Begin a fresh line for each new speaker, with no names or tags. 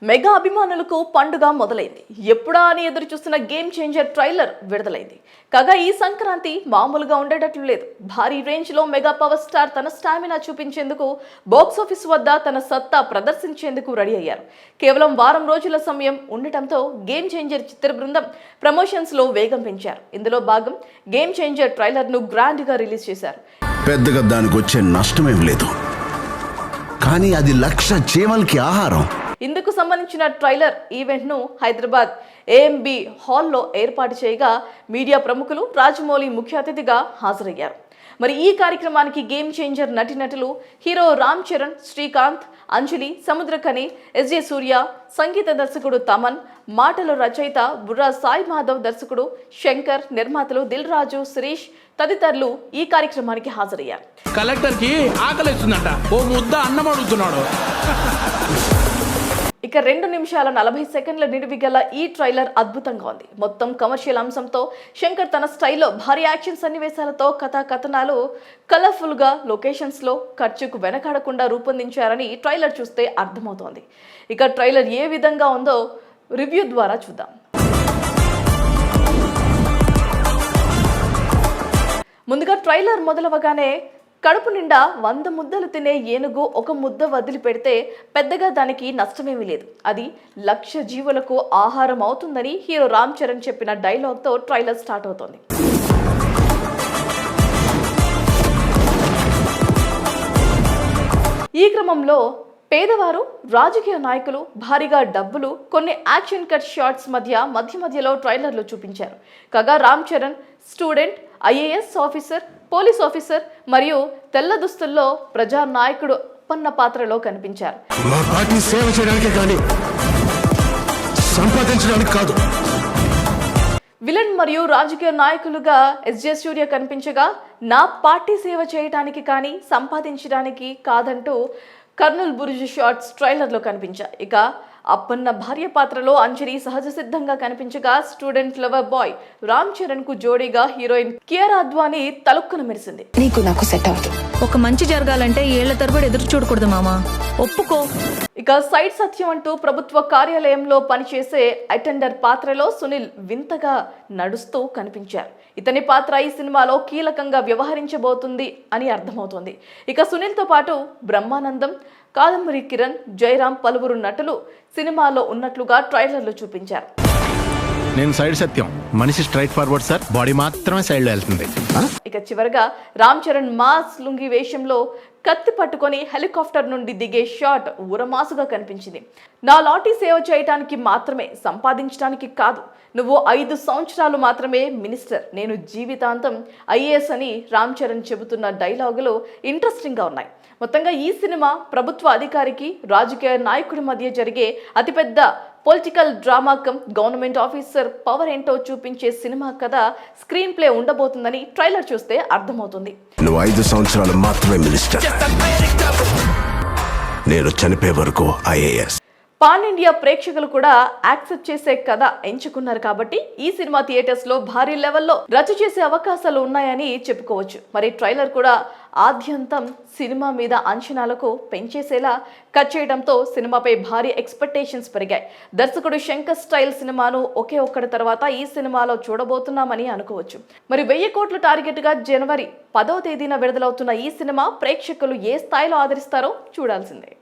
Mega అభిమానులకు పండుగ మొదలైంది. ఎప్పుడా అని ఎదురు చూస్తున్న గేమ్ చేంజర్ ట్రైలర్ విడుదలైంది. కాగా ఈ సంక్రాంతి మామూలుగా ఉండేటట్లు లేదు. భారీ రేంజ్ లో మెగా పవర్ స్టార్ తన స్టామినా చూపించేందుకు బాక్సాఫీస్ వద్ద తన సత్తా ప్రదర్శించేందుకు రెడీ అయ్యారు. కేవలం వారం రోజుల సమయం ఉండటంతో గేమ్ చేంజర్ చిత్ర బృందం ప్రమోషన్స్ లో వేగం పెంచారు. ఇందులో భాగం గేమ్ చేంజర్ ట్రైలర్ ను గ్రాండ్ గా రిలీజ్ చేశారు.
పెద్దగా దానికి వచ్చే నష్టమేం లేదు, కానీ అది లక్ష జీవాలకి ఆహారం.
ఇందుకు సంబంధించిన ట్రైలర్ ఈవెంట్ ను హైదరాబాద్ ఏఎంబి హాల్లో ఏర్పాటు చేయగా మీడియా ప్రముఖులు రాజమౌళి ముఖ్య అతిథిగా హాజరయ్యారు. మరి ఈ కార్యక్రమానికి గేమ్ చేంజర్ నటినటులు హీరో రామ్ చరణ్, శ్రీకాంత్, అంజలి, సముద్రకని, ఎస్జే సూర్య, సంగీత దర్శకుడు తమన్, మాటల రచయిత బుర్రా సాయి మాధవ్, దర్శకుడు శంకర్, నిర్మాతలు దిల్ రాజు, శిరీష్ తదితరులు ఈ కార్యక్రమానికి హాజరయ్యారు.
కలెక్టర్ కి ఆకలిస్తుందంట, ఓ ముద్ద అన్నం అడుగుతున్నాడు.
ఇక 2 నిమిషాల 40 సెకండ్ల నిడివి గల ఈ ట్రైలర్ అద్భుతంగా ఉంది. మొత్తం కమర్షియల్ అంశంతో శంకర్ తన స్టైల్లో భారీ యాక్షన్ సన్నివేశాలతో కథనాలు కలర్ఫుల్ గా లొకేషన్స్ లో ఖర్చుకు వెనకాడకుండా రూపొందించారని ట్రైలర్ చూస్తే అర్థమవుతోంది. ఇక ట్రైలర్ ఏ విధంగా ఉందో రివ్యూ ద్వారా చూద్దాం. ముందుగా ట్రైలర్ మొదలవగానే కడుపు నిండా 100 ముద్దలు తినే ఏనుగు ఒక ముద్ద వదిలిపెడితే పెద్దగా దానికి నష్టమేమీ లేదు, అది లక్ష జీవులకు ఆహారం అవుతుందని హీరో రామ్ చరణ్ చెప్పిన డైలాగ్తో ట్రైలర్ స్టార్ట్ అవుతోంది. ఈ క్రమంలో పేదవారు, రాజకీయ నాయకులు, భారీగా డబ్బులు, కొన్ని యాక్షన్ కట్ షాట్స్ మధ్యలో ట్రైలర్లో చూపించారు. కాగా Ram Charan student, IAS officer, police officer మరియు తెల్ల దుస్తుల్లో ప్రజా నాయకుడు అప్పన్న పాత్రలో కనిపించారు.
మా పార్టీ సేవ చేయడానికి కానీ సంపాదించడానికి కాదు.
విలన్ మరియు రాజకీయ నాయకులుగా ఎస్జే సూర్య కనిపించగా, నా పార్టీ సేవ చేయడానికి కానీ సంపాదించడానికి కాదంటూ కర్నూల్ బురుజు షాట్స్ ట్రైలర్లో కనిపించాయి. ఇక అప్పన్న భార్య పాత్రలో అంజలి సహజ సిద్ధంగా కనిపించగా, student lover boy Ram Charan కు జోడీగా హీరోయిన్ కియారా అద్వానీ తలుక్కున మెరిసింది.
నీకు నాకు సెట్ అవుతుంది. ఒక మంచి జరగాలంటే ఏళ్ల తరబడి ఎదురు చూడకూడదు మామా, ఒప్పుకో.
ఇక సైడ్ సత్యం అంటూ ప్రభుత్వ కార్యాలయంలో పనిచేసే అటెండర్ పాత్రలో సునీల్ వింతగా నడుస్తూ కనిపించారు. ఇతని పాత్ర ఈ సినిమాలో కీలకంగా వ్యవహరించబోతుంది అని అర్థమవుతోంది. ఇక సునీల్తో పాటు బ్రహ్మానందం, కాదంబరి కిరణ్, జయరాం పలువురు నటులు సినిమాలో ఉన్నట్లుగా ట్రైలర్లో చూపించారు.
నేను సైడ్ సత్యం, మనిషి స్ట్రైట్ ఫార్వర్డ్ సార్, బాడీ మాత్రమే సైడ్ లో వెళ్తుంది.
ఇక చివరగా రామ్ చరణ్ మాస్ లుంగి వేషంలో కత్తి పట్టుకొని హెలికాప్టర్ నుండి దిగే షాట్ ఊరమాసుగా కనిపించింది. నా లాఠీ సేవ చేయడానికి మాత్రమే, సంపాదించడానికి కాదు. నువ్వు 5 సంవత్సరాలు మాత్రమే మినిస్టర్, నేను జీవితాంతం ఐఏఎస్ అని రామ్ చరణ్ చెబుతున్న డైలాగులు ఇంట్రెస్టింగ్ గా ఉన్నాయి. మొత్తంగా ఈ సినిమా ప్రభుత్వ అధికారికి, రాజకీయ నాయకుడి మధ్య జరిగే అతిపెద్ద political drama come government officer power ఏంటో చూపించే సినిమా కథ, స్క్రీన్ ప్లే ఉండబోతుందని ట్రైలర్ చూస్తే అర్థమవుతుంది.
నువ్వు 5 సంవత్సరాలు మాత్రమే మినిస్టర్, నేను చనిపోయే వరకు ఐఏఎస్.
పాన్ ఇండియా ప్రేక్షకులు కూడా యాక్సెప్ట్ చేసే కథ ఎంచుకున్నారు కాబట్టి ఈ సినిమా థియేటర్స్ లో భారీ లెవెల్లో రచ్చ చేసే అవకాశాలు ఉన్నాయని చెప్పుకోవచ్చు. మరి ట్రైలర్ కూడా ఆద్యంతం సినిమా మీద అంచనాలకు పెంచేసేలా కట్ చేయడంతో సినిమాపై భారీ ఎక్స్పెక్టేషన్స్ పెరిగాయి. దర్శకుడు శంకర్ స్టైల్ సినిమాను ఒకే ఒక్కడి తర్వాత ఈ సినిమాలో చూడబోతున్నామని అనుకోవచ్చు. మరి 1000 కోట్ల టార్గెట్ గా జనవరి 10వ తేదీన విడుదలవుతున్న ఈ సినిమా ప్రేక్షకులు ఏ స్థాయిలో ఆదరిస్తారో చూడాల్సిందే.